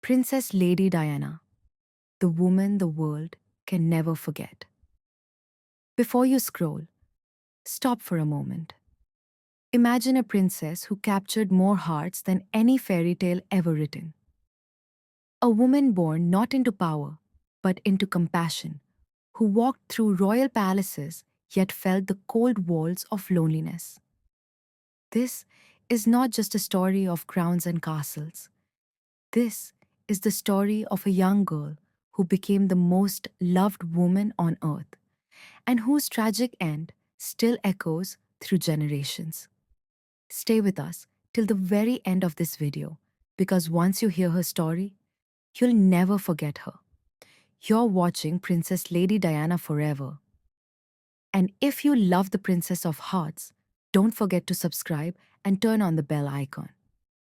Princess Lady Diana, the woman the world can never forget. Before you scroll, stop for a moment. Imagine a princess who captured more hearts than any fairy tale ever written. A woman born not into power, but into compassion, who walked through royal palaces yet felt the cold walls of loneliness. This is not just a story of crowns and castles. This is the story of a young girl who became the most loved woman on earth and whose tragic end still echoes through generations. Stay with us till the very end of this video because once you hear her story, you'll never forget her. You're watching Princess Lady Diana forever. And if you love the Princess of Hearts, don't forget to subscribe and turn on the bell icon.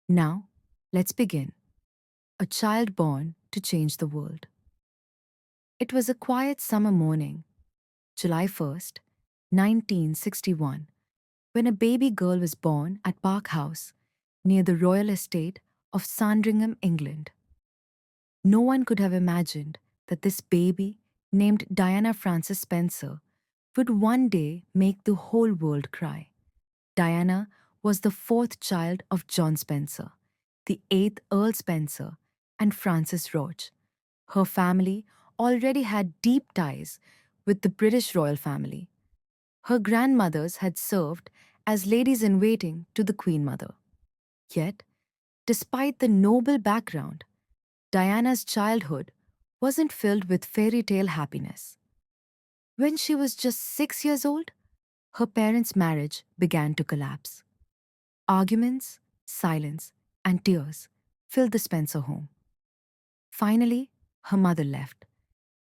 Now, let's begin. A child born to change the world. It was a quiet summer morning, July 1st, 1961, when a baby girl was born at Park House, near the royal estate of Sandringham, England. No one could have imagined that this baby, named Diana Frances Spencer, would one day make the whole world cry. Diana was the fourth child of John Spencer, the eighth Earl Spencer, and Frances Roche. Her family already had deep ties with the British royal family. Her grandmothers had served as ladies-in-waiting to the Queen Mother. Yet, despite the noble background, Diana's childhood wasn't filled with fairy tale happiness. When she was just 6 years old, her parents' marriage began to collapse. Arguments, silence, and tears filled the Spencer home. Finally, her mother left,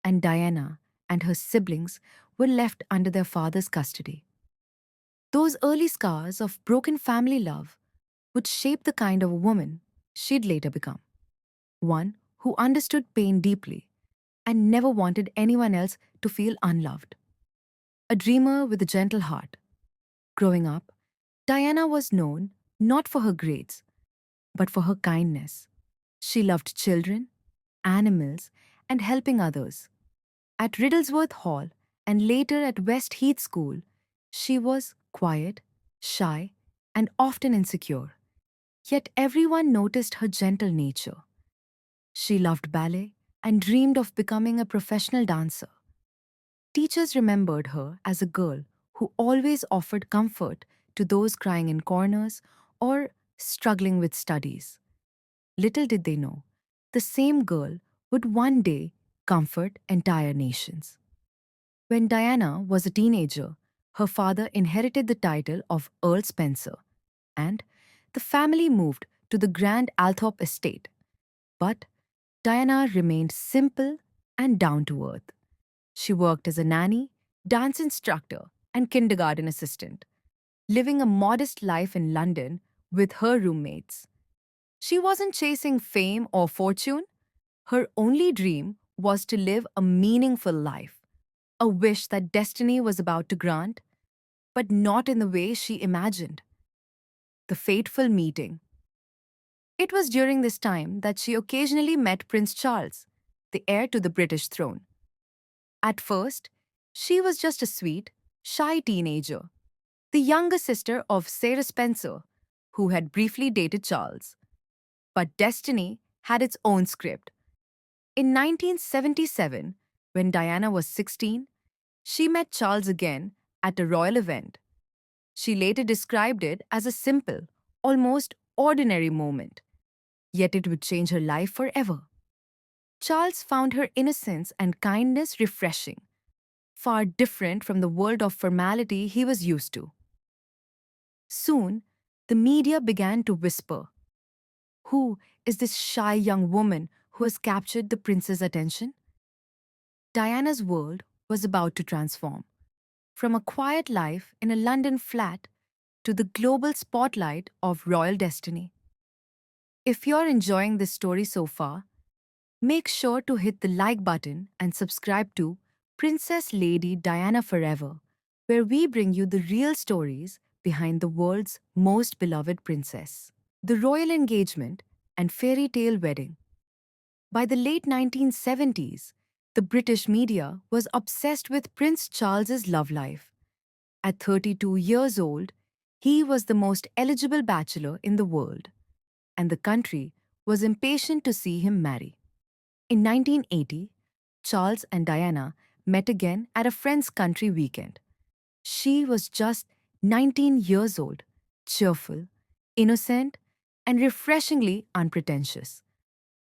and Diana and her siblings were left under their father's custody. Those early scars of broken family love would shape the kind of woman she'd later become. One who understood pain deeply and never wanted anyone else to feel unloved. A dreamer with a gentle heart. Growing up, Diana was known not for her grades, but for her kindness. She loved children, animals, and helping others. At Riddlesworth Hall and later at West Heath School, she was quiet, shy, and often insecure. Yet everyone noticed her gentle nature. She loved ballet and dreamed of becoming a professional dancer. Teachers remembered her as a girl who always offered comfort to those crying in corners or struggling with studies. Little did they know, the same girl would one day comfort entire nations. When Diana was a teenager, her father inherited the title of Earl Spencer, and the family moved to the Grand Althorp estate. But Diana remained simple and down to earth. She worked as a nanny, dance instructor, and kindergarten assistant, living a modest life in London with her roommates. She wasn't chasing fame or fortune. Her only dream was to live a meaningful life, a wish that destiny was about to grant, but not in the way she imagined. The fateful meeting. It was during this time that she occasionally met Prince Charles, the heir to the British throne. At first, she was just a sweet, shy teenager, the younger sister of Sarah Spencer, who had briefly dated Charles. But destiny had its own script. In 1977, when Diana was 16, she met Charles again at a royal event. She later described it as a simple, almost ordinary moment, yet it would change her life forever. Charles found her innocence and kindness refreshing, far different from the world of formality he was used to. Soon, the media began to whisper, "Who is this shy young woman who has captured the prince's attention?" Diana's world was about to transform, from a quiet life in a London flat to the global spotlight of royal destiny. If you're enjoying this story so far, make sure to hit the like button and subscribe to Princess Lady Diana Forever, where we bring you the real stories behind the world's most beloved princess. The royal engagement and fairy tale wedding. By the late 1970s, the British media was obsessed with Prince Charles's love life. At 32 years old, he was the most eligible bachelor in the world, and the country was impatient to see him marry. In 1980, Charles and Diana met again at a friend's country weekend. She was just 19 years old, cheerful, innocent, and refreshingly unpretentious.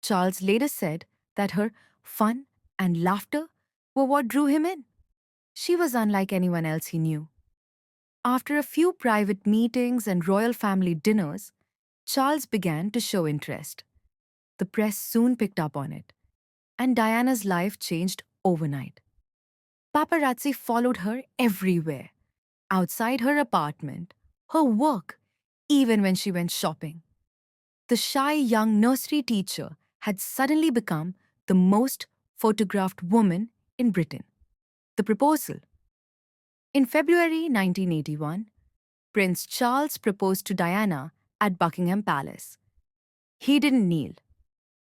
Charles later said that her fun and laughter were what drew him in. She was unlike anyone else he knew. After a few private meetings and royal family dinners, Charles began to show interest. The press soon picked up on it, and Diana's life changed overnight. Paparazzi followed her everywhere, outside her apartment, her work, even when she went shopping. The shy young nursery teacher had suddenly become the most photographed woman in Britain. The proposal. In February 1981, Prince Charles proposed to Diana at Buckingham Palace. He didn't kneel.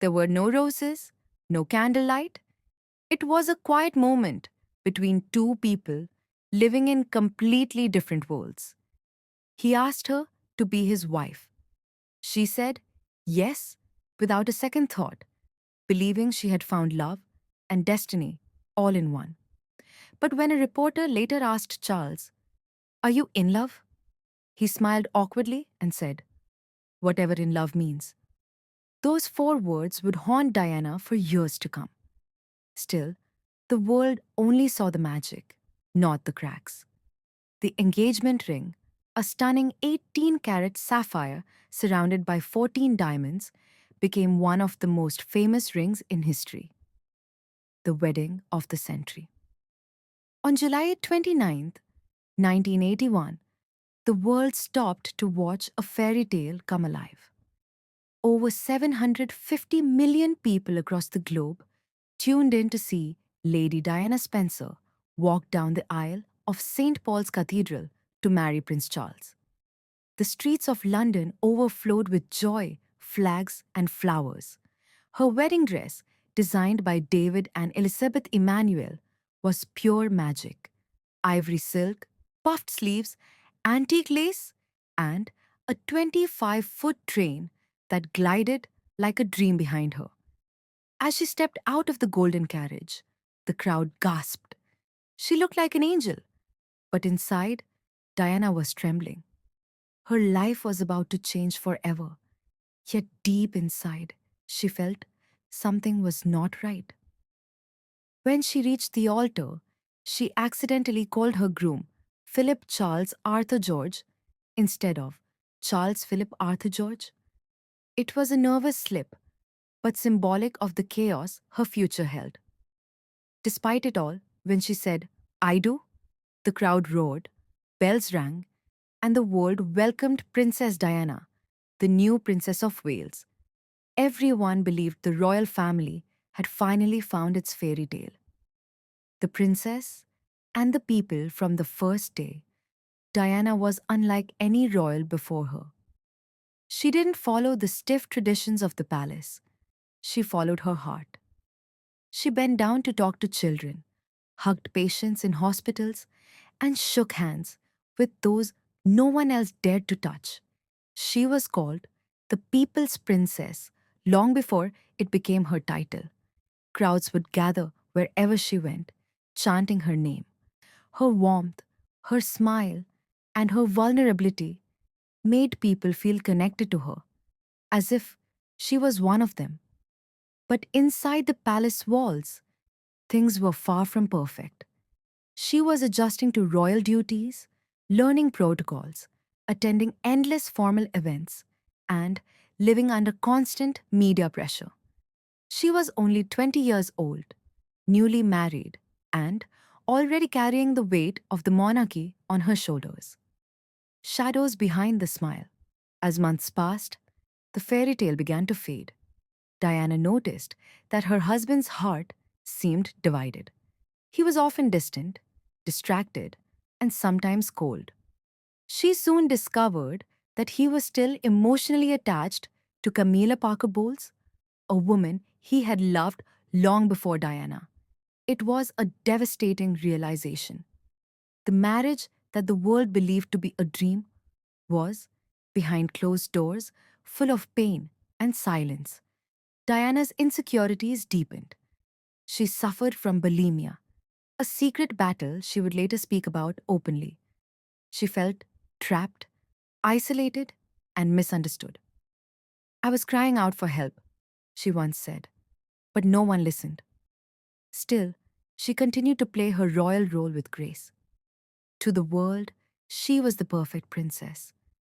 There were no roses, no candlelight. It was a quiet moment between two people living in completely different worlds. He asked her to be his wife. She said yes without a second thought, believing she had found love and destiny all in one. But when a reporter later asked Charles, "Are you in love?" he smiled awkwardly and said, "Whatever in love means." Those four words would haunt Diana for years to come. Still, the world only saw the magic, not the cracks. The engagement ring, a stunning 18-carat sapphire surrounded by 14 diamonds, became one of the most famous rings in history. The wedding of the century. On July 29, 1981, the world stopped to watch a fairy tale come alive. Over 750 million people across the globe tuned in to see Lady Diana Spencer walk down the aisle of St. Paul's Cathedral to marry Prince Charles. The streets of London overflowed with joy, flags, and flowers. Her wedding dress, designed by David and Elizabeth Emanuel, was pure magic. Ivory silk, puffed sleeves, antique lace, and a 25-foot train that glided like a dream behind her. As she stepped out of the golden carriage, the crowd gasped. She looked like an angel, but inside, Diana was trembling. Her life was about to change forever, yet deep inside, she felt something was not right. When she reached the altar, she accidentally called her groom Philip Charles Arthur George instead of Charles Philip Arthur George. It was a nervous slip, but symbolic of the chaos her future held. Despite it all, when she said, "I do," the crowd roared, bells rang, and the world welcomed Princess Diana, the new Princess of Wales. Everyone believed the royal family had finally found its fairy tale. The princess and the people from the first day, Diana was unlike any royal before her. She didn't follow the stiff traditions of the palace. She followed her heart. She bent down to talk to children, hugged patients in hospitals, and shook hands with those no one else dared to touch. She was called the People's Princess long before it became her title. Crowds would gather wherever she went, chanting her name. Her warmth, her smile, and her vulnerability made people feel connected to her, as if she was one of them. But inside the palace walls, things were far from perfect. She was adjusting to royal duties, learning protocols, attending endless formal events, and living under constant media pressure. She was only 20 years old, newly married, and already carrying the weight of the monarchy on her shoulders. Shadows behind the smile. As months passed, the fairy tale began to fade. Diana noticed that her husband's heart seemed divided. He was often distant, distracted, and sometimes cold. She soon discovered that he was still emotionally attached to Camilla Parker Bowles, a woman he had loved long before Diana. It was a devastating realization. The marriage that the world believed to be a dream was, behind closed doors, full of pain and silence. Diana's insecurities deepened. She suffered from bulimia, a secret battle she would later speak about openly. She felt trapped, isolated, and misunderstood. I was crying out for help, she once said, but no one listened. Still, she continued to play her royal role with grace. To the world, she was the perfect princess,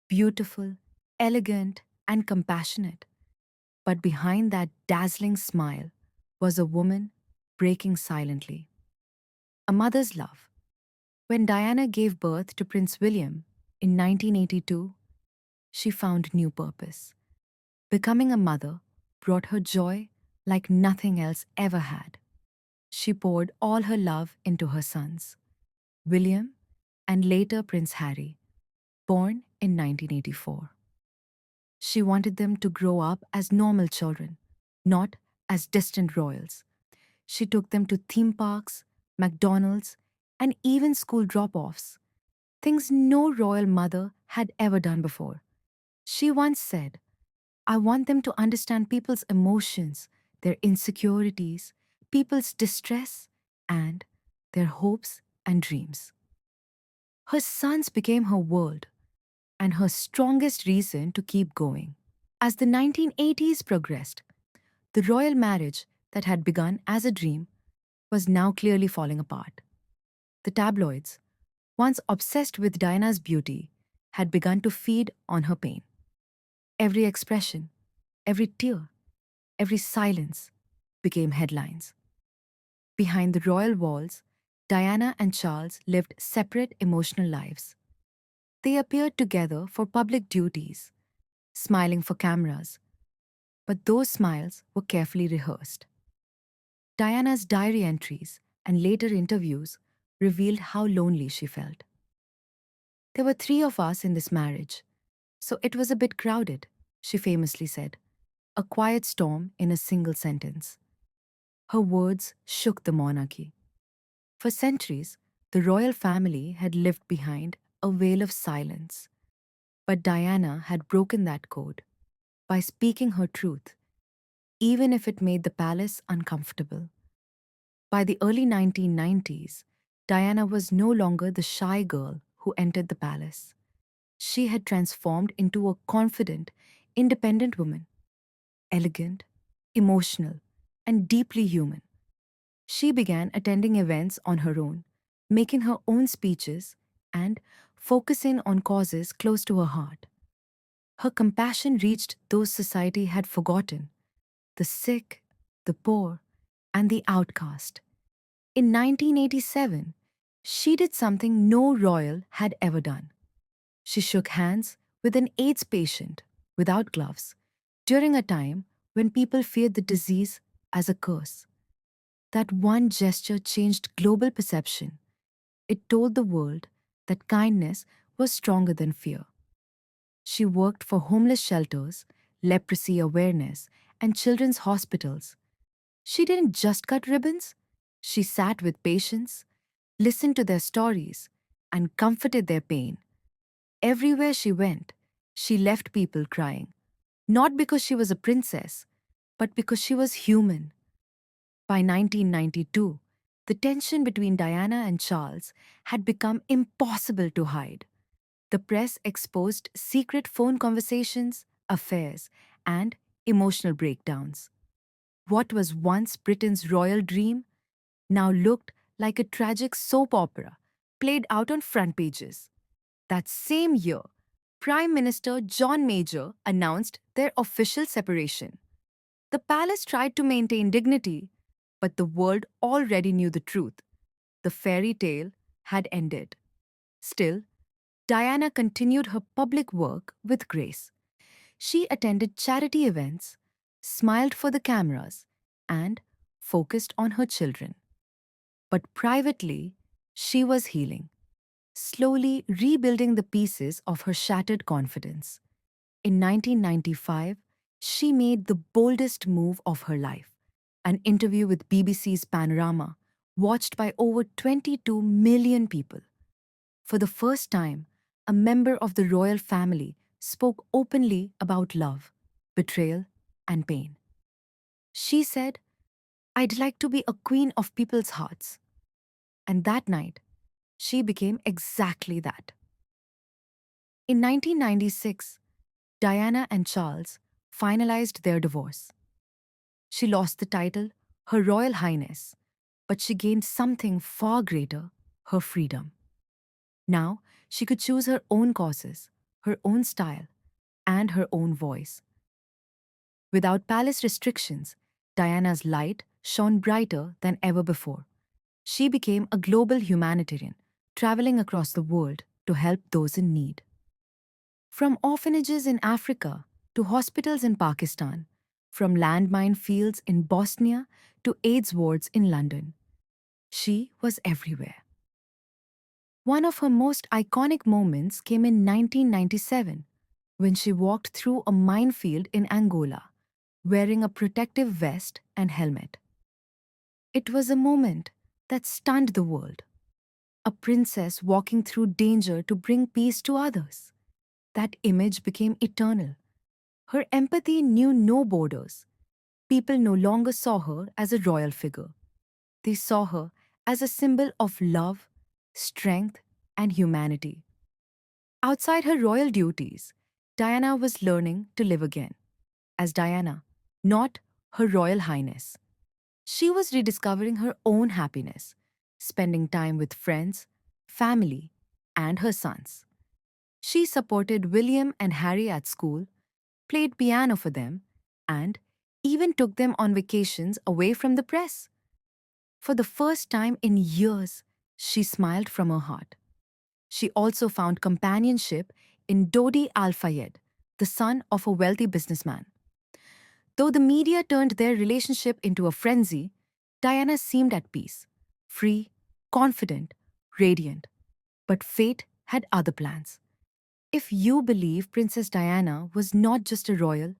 beautiful, elegant, and compassionate. But behind that dazzling smile was a woman breaking silently. A mother's love. When Diana gave birth to Prince William in 1982, she found new purpose. Becoming a mother brought her joy like nothing else ever had. She poured all her love into her sons, William and later Prince Harry, born in 1984. She wanted them to grow up as normal children, not as distant royals. She took them to theme parks, McDonald's, and even school drop offs, things no royal mother had ever done before. She once said, I want them to understand people's emotions, their insecurities, people's distress, and their hopes and dreams. Her sons became her world and her strongest reason to keep going. As the 1980s progressed, the royal marriage that had begun as a dream was now clearly falling apart. The tabloids, once obsessed with Diana's beauty, had begun to feed on her pain. Every expression, every tear, every silence became headlines. Behind the royal walls, Diana and Charles lived separate emotional lives. They appeared together for public duties, smiling for cameras, but those smiles were carefully rehearsed. Diana's diary entries and later interviews revealed how lonely she felt. There were three of us in this marriage, so it was a bit crowded, she famously said, a quiet storm in a single sentence. Her words shook the monarchy. For centuries, the royal family had lived behind a veil of silence. But Diana had broken that code by speaking her truth, even if it made the palace uncomfortable. By the early 1990s, Diana was no longer the shy girl who entered the palace. She had transformed into a confident, independent woman, elegant, emotional, and deeply human. She began attending events on her own, making her own speeches, and focusing on causes close to her heart. Her compassion reached those society had forgotten: the sick, the poor, and the outcast. In 1987, she did something no royal had ever done. She shook hands with an AIDS patient without gloves during a time when people feared the disease as a curse. That one gesture changed global perception. It told the world that kindness was stronger than fear. She worked for homeless shelters, leprosy awareness, and children's hospitals. She didn't just cut ribbons, she sat with patients, listened to their stories, and comforted their pain. Everywhere she went, she left people crying, not because she was a princess, but because she was human. By 1992, the tension between Diana and Charles had become impossible to hide. The press exposed secret phone conversations, affairs, and emotional breakdowns. What was once Britain's royal dream now looked like a tragic soap opera played out on front pages. That same year, Prime Minister John Major announced their official separation. The palace tried to maintain dignity, but the world already knew the truth. The fairy tale had ended. Still, Diana continued her public work with grace. She attended charity events, smiled for the cameras, and focused on her children. But privately, she was healing, slowly rebuilding the pieces of her shattered confidence. In 1995, she made the boldest move of her life. an interview with BBC's Panorama, watched by over 22 million people. For the first time, a member of the royal family spoke openly about love, betrayal, and pain. She said, "I'd like to be a queen of people's hearts." And that night, she became exactly that. In 1996, Diana and Charles finalized their divorce. She lost the title, Her Royal Highness, but she gained something far greater, her freedom. Now, she could choose her own causes, her own style, and her own voice. Without palace restrictions, Diana's light shone brighter than ever before. She became a global humanitarian, traveling across the world to help those in need. From orphanages in Africa to hospitals in Pakistan, from landmine fields in Bosnia to AIDS wards in London, she was everywhere. One of her most iconic moments came in 1997 when she walked through a minefield in Angola, wearing a protective vest and helmet. It was a moment that stunned the world. A princess walking through danger to bring peace to others. That image became eternal. Her empathy knew no borders. People no longer saw her as a royal figure. They saw her as a symbol of love, strength, and humanity. Outside her royal duties, Diana was learning to live again as Diana, not Her Royal Highness. She was rediscovering her own happiness, spending time with friends, family, and her sons. She supported William and Harry at school, played piano for them, and even took them on vacations away from the press. For the first time in years, she smiled from her heart. She also found companionship in Dodi Al Fayed, the son of a wealthy businessman. Though the media turned their relationship into a frenzy, Diana seemed at peace, free, confident, radiant. But fate had other plans. If you believe Princess Diana was not just a royal,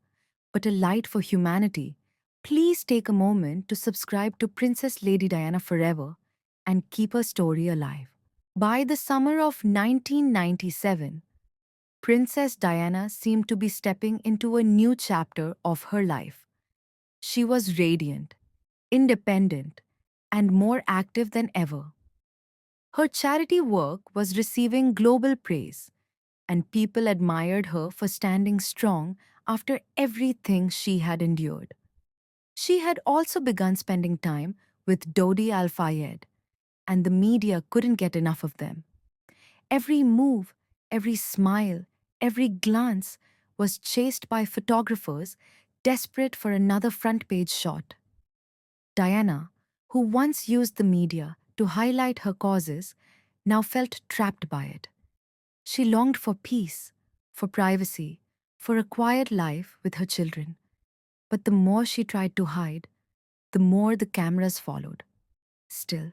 but a light for humanity, please take a moment to subscribe to Princess Lady Diana forever and keep her story alive. By the summer of 1997, Princess Diana seemed to be stepping into a new chapter of her life. She was radiant, independent, and more active than ever. Her charity work was receiving global praise, and people admired her for standing strong after everything she had endured. She had also begun spending time with Dodi Al Fayed, and the media couldn't get enough of them. Every move, every smile, every glance was chased by photographers desperate for another front page shot. Diana, who once used the media to highlight her causes, now felt trapped by it. She longed for peace, for privacy, for a quiet life with her children. But the more she tried to hide, the more the cameras followed. Still,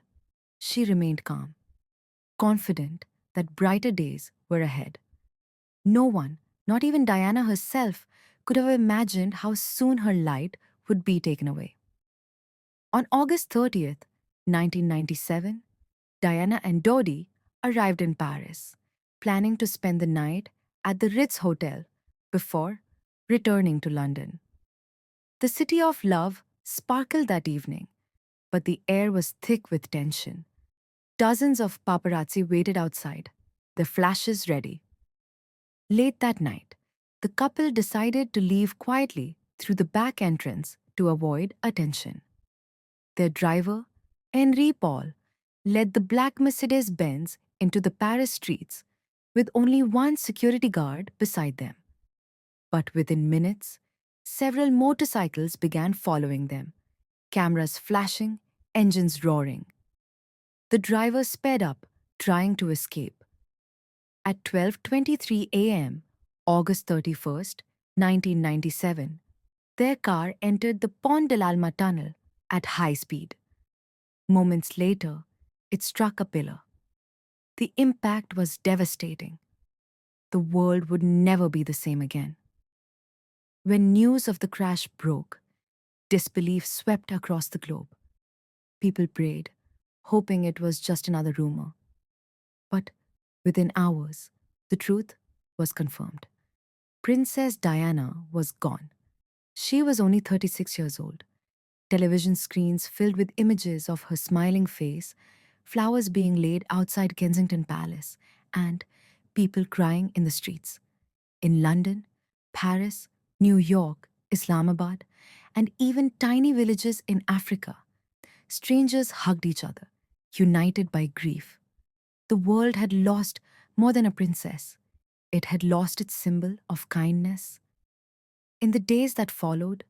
she remained calm, confident that brighter days were ahead. No one, not even Diana herself, could have imagined how soon her light would be taken away. On August 30th, 1997, Diana and Dodi arrived in Paris, planning to spend the night at the Ritz Hotel before returning to London. The city of love sparkled that evening, but the air was thick with tension. Dozens of paparazzi waited outside, their flashes ready. Late that night, the couple decided to leave quietly through the back entrance to avoid attention. Their driver, Henri Paul, led the black Mercedes Benz into the Paris streets with only one security guard beside them. But within minutes, several motorcycles began following them, cameras flashing, engines roaring. The driver sped up, trying to escape. At 12:23 a.m., August 31st, 1997, their car entered the Pont de l'Alma tunnel at high speed. Moments later, it struck a pillar. The impact was devastating. The world would never be the same again. When news of the crash broke, Disbelief swept across the globe. People prayed, hoping it was just another rumor. But within hours, the truth was confirmed. Princess Diana was gone. She was only 36 years old. Television screens filled with images of her smiling face, flowers being laid outside Kensington Palace, and people crying in the streets. In London, Paris, New York, Islamabad, and even tiny villages in Africa, strangers hugged each other, united by grief. The world had lost more than a princess. It had lost its symbol of kindness. In the days that followed,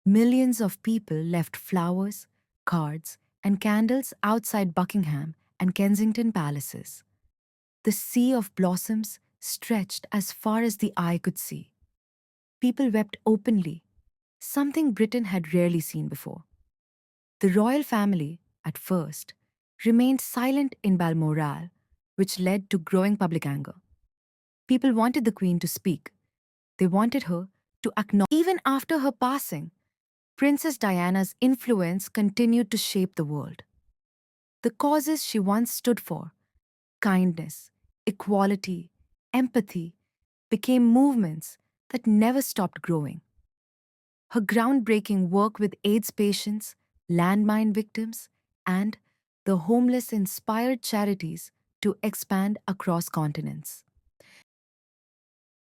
millions of people left flowers, cards, and candles outside Buckingham and Kensington palaces. The sea of blossoms stretched as far as the eye could see. People wept openly, something Britain had rarely seen before. The royal family, at first, remained silent in Balmoral, which led to growing public anger. People wanted the Queen to speak. They wanted her to acknowledge. Even after her passing, Princess Diana's influence continued to shape the world. The causes she once stood for, kindness, equality, empathy, became movements that never stopped growing. Her groundbreaking work with AIDS patients, landmine victims, and the homeless inspired charities to expand across continents.